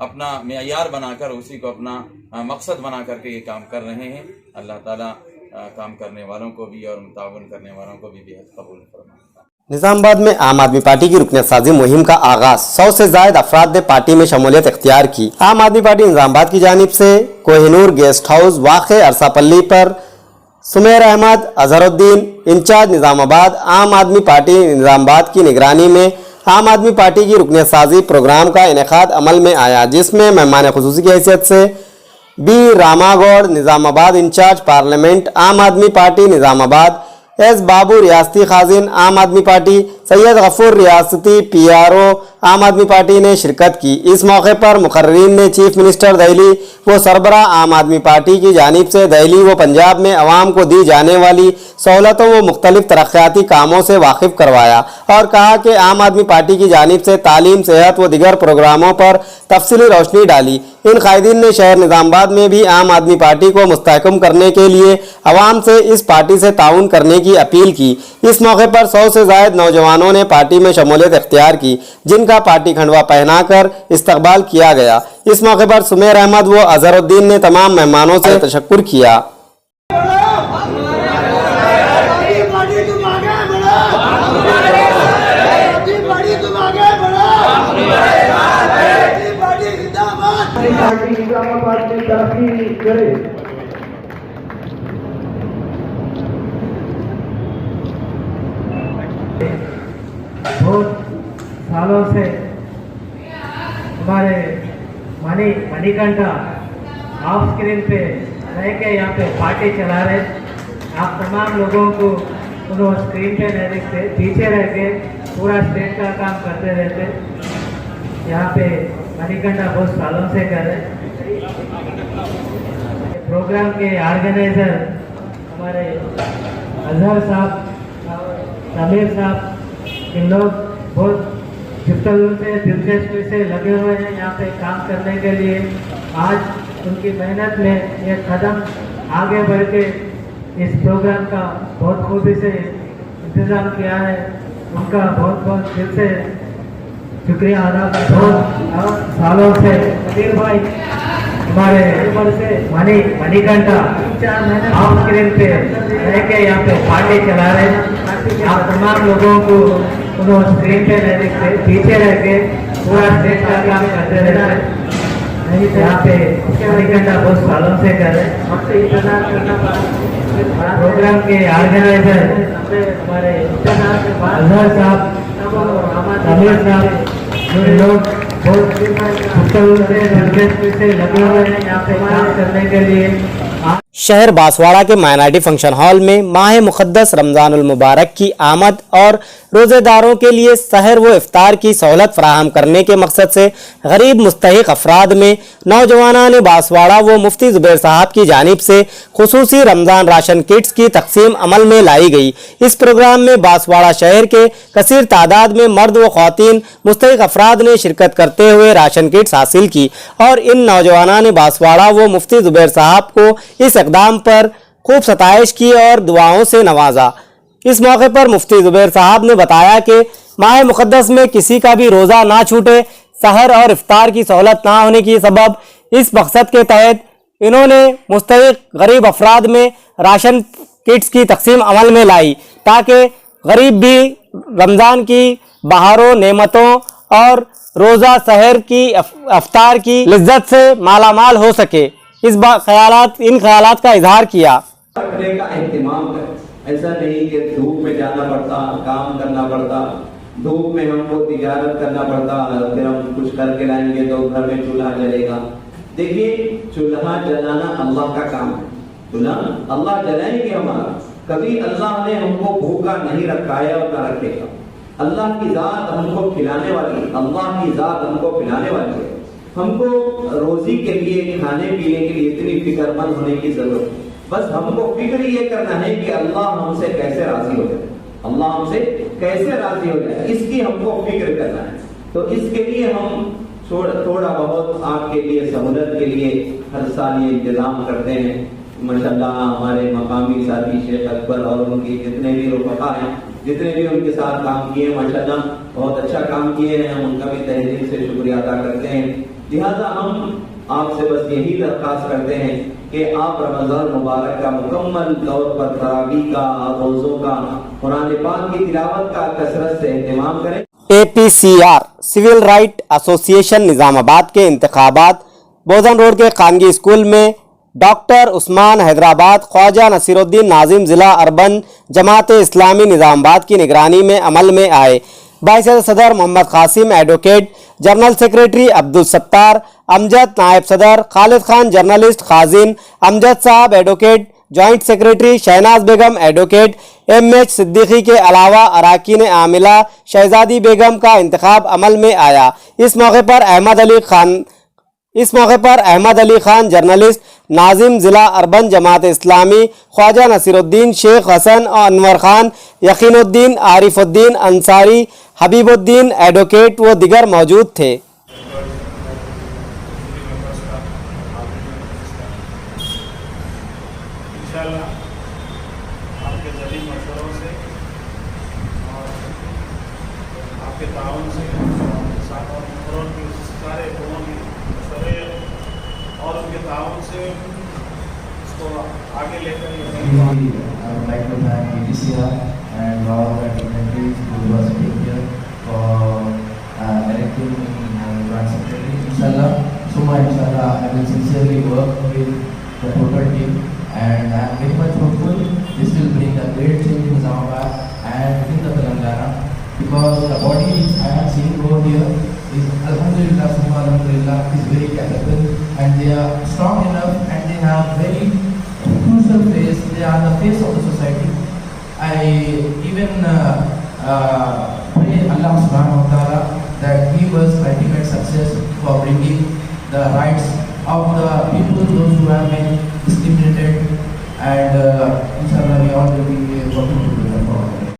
اپنا معیار بنا کر اسی کو اپنا مقصد بنا کر کے یہ کام کر رہے ہیں. اللہ تعالیٰ کام کرنے والوں کو بھی اور متعاون کرنے والوں کو بھی بہت قبول فرمائے. نظام آباد میں عام آدمی پارٹی کی رکنیت سازی مہم کا آغاز 100 سے زائد افراد نے پارٹی میں شمولیت اختیار کی. عام آدمی پارٹی نظام آباد کی جانب سے کوہ نور گیسٹ ہاؤس واقع عرصہ پلی پر سمیر احمد اظہر الدین انچارج نظام آباد عام آدمی پارٹی نظام آباد کی نگرانی میں عام آدمی پارٹی کی رکنیت سازی پروگرام کا انعقاد عمل میں آیا، جس میں مہمان خصوصی کی حیثیت سے بی راما گوڑ نظام آباد انچارج پارلیمنٹ عام آدمی پارٹی نظام آباد، ایس بابو ریاستی خازن عام آدمی پارٹی، سید غفور ریاستی پی آر او عام آدمی پارٹی نے شرکت کی. اس موقع پر مقررین نے چیف منسٹر دہلی و سربراہ عام آدمی پارٹی کی جانب سے دہلی و پنجاب میں عوام کو دی جانے والی سہولتوں و مختلف ترقیاتی کاموں سے واقف کروایا اور کہا کہ عام آدمی پارٹی کی جانب سے تعلیم، صحت و دیگر پروگراموں پر تفصیلی روشنی ڈالی. ان قائدین نے شہر نظام آباد میں بھی عام آدمی پارٹی کو مستحکم کرنے کے لیے عوام سے اس پارٹی سے تعاون کرنے کی اپیل کی. اس موقع پر 100 سے زائد نوجوانوں نے پارٹی میں شمولیت اختیار کی، جن کا پارٹی کھنڈوا پہنا کر استقبال کیا گیا. اس موقع پر سمیر احمد و اظہر الدین نے تمام مہمانوں سے تشکر کیا. بہت سالوں سے ہمارے منی کنٹا آف اسکرین پہ رہ کے یہاں پہ پارٹی چلا رہے. آپ تمام لوگوں کو انہوں اسکرین پہ نہیں دیکھتے، پیچھے رہ کے پورا اسٹیٹ کا کام کرتے رہتے. یہاں پہ منی کنٹا بہت سالوں سے کر رہے. پروگرام کے آرگنائزر ہمارے اظہر صاحب، سمیر صاحب، ان لوگ بہت دلچسپی سے لگے ہوئے ہیں یہاں پہ کام کرنے کے لیے. آج ان کی محنت میں یہ قدم آگے بڑھ کے اس پروگرام کا بہت خوبی سے انتظام کیا ہے. ان کا بہت بہت دل سے شکریہ ادا کرتا ہوں. بہت سالوں سے قدیر بھائی ہمارے عمر سے منی کنٹا آف اسکرین پہ رہ کے یہاں پہ پارٹی چلا رہے ہیں. آپ تمام لوگوں کو انہوں اسکرین پہ نہیں دیکھتے، پیچھے رہ کے پورا اسٹیٹ کا کام کرتے رہتے ہیں. یہاں پہ منی کنٹا بہت سالوں سے کر رہے ہیں. پروگرام کے آرگنائزر ہمارے اظہر صاحب، سمیر صاحب، لوگ بہت دلچسپی سے لگے ہوئے ہیں یہاں پہ کام کرنے کے لیے. شہر باسواڑہ کے مائنارٹی فنکشن ہال میں ماہ مقدس رمضان المبارک کی آمد اور روزے داروں کے لیے سحر و افطار کی سہولت فراہم کرنے کے مقصد سے غریب مستحق افراد میں نوجوانان باسواڑہ و مفتی زبیر صاحب کی جانب سے خصوصی رمضان راشن کٹس کی تقسیم عمل میں لائی گئی. اس پروگرام میں باسواڑہ شہر کے کثیر تعداد میں مرد و خواتین مستحق افراد نے شرکت کرتے ہوئے راشن کٹس حاصل کی اور ان نوجوانان باسواڑہ و مفتی زبیر صاحب کو اس اقدام پر خوب ستائش کی اور دعاؤں سے نوازا. اس موقع پر مفتی زبیر صاحب نے بتایا کہ ماہ مقدس میں کسی کا بھی روزہ نہ چھوٹے، سحر اور افطار کی سہولت نہ ہونے کی سبب اس مقصد کے تحت انہوں نے مستحق غریب افراد میں راشن کٹس کی تقسیم عمل میں لائی تاکہ غریب بھی رمضان کی بہاروں، نعمتوں اور روزہ سحر کی افطار کی لذت سے مالا مال ہو سکے. ان خیالات کا اظہار کیا. کرنے کا اہتمام ہے. ایسا نہیں کہ دھوپ میں جانا پڑتا، کام کرنا پڑتا، دھوپ میں ہم کو تجارت کرنا پڑتا، پھر ہم کچھ کر کے لائیں گے تو گھر میں چولہا جلے گا. دیکھیے چولہا جلانا اللہ کا کام ہے. چولہا اللہ جلائیں گے ہمارا. کبھی اللہ نے ہم کو بھوکا نہیں رکھا ہے اور نہ رکھے گا. اللہ کی ذات ہم کو کھلانے والی، اللہ کی ذات ہم کو پلانے والی ہے. ہم کو روزی کے لیے، کھانے پینے کے لیے اتنی فکر مند ہونے کی ضرورت ہے. بس ہم کو فکر یہ کرنا ہے کہ اللہ ہم سے کیسے راضی ہو جائے، اللہ ہم سے کیسے راضی ہو جائے، اس کی ہم کو فکر کرنا ہے. تو اس کے لیے ہم تھوڑا بہت آپ کے لیے سہولت کے لیے ہر سال یہ انتظام کرتے ہیں. ماشاءاللہ ہمارے مقامی ساتھی شیخ اکبر اور ان کی جتنے بھی رفقا ہیں، جتنے بھی ان کے ساتھ کام کیے، ماشاءاللہ بہت اچھا کام کیے ہیں. ہم ان کا بھی تہہ دل سے شکریہ ادا کرتے ہیں. لہذا ہم آپ سے بس یہی درخواست کرتے ہیں کہ آپ رمضان مبارک کا مکمل طور پر تراویح کا، روزوں کا، قرآن پاک کی تلاوت کا کثرت سے اہتمام کریں۔ APCR سول رائٹ ایسوسیشن نظام آباد کے انتخابات بوزن روڈ کے خانگی اسکول میں ڈاکٹر عثمان حیدرآباد خواجہ نصیر الدین ناظم ضلع اربن جماعت اسلامی نظام آباد کی نگرانی میں عمل میں آئے۔ باعث صدر Mohammad Qasim advocate, general secretary Abdul Sattar Amjad نائب صدر، خالد خان جرنلسٹ خازن، امجد صاحب ایڈوکیٹ، جوائنٹ سیکریٹری شہناز بیگم ایڈوکیٹ، MH صدیقی کے علاوہ اراکین عاملہ شہزادی بیگم کا انتخاب عمل میں آیا۔ اس موقع پر احمد علی خان جرنلسٹ، ناظم ضلع اربن جماعت اسلامی، خواجہ نصیر الدین، شیخ حسن انور خان، یقین الدین، عارف الدین انصاری، حبیب الدین ایڈوکیٹ و دیگر موجود تھے۔ انشاءاللہ آپ کے ذریعے مشوروں سے اور آپ کے تعاون سے سارے قوموں کے مشورے اور ان کے تعاون سے اس کو آگے لے کر I would like to thank APCR and all the dignitaries who was here for electing me Joint Secretary. Inshallah, I will sincerely work with the total team, and I am very much hopeful this will bring a great change in Nizamabad and in the Telangana, because the body I have seen over here is Alhamdulillah, is very capable, and they are strong enough, and they have very crucial face. They are the face of the society. I even pray Allah subhanahu wa ta'ala that He was ultimate success for bringing the rights of the people, those who have been discriminated, and inshallah we all will be working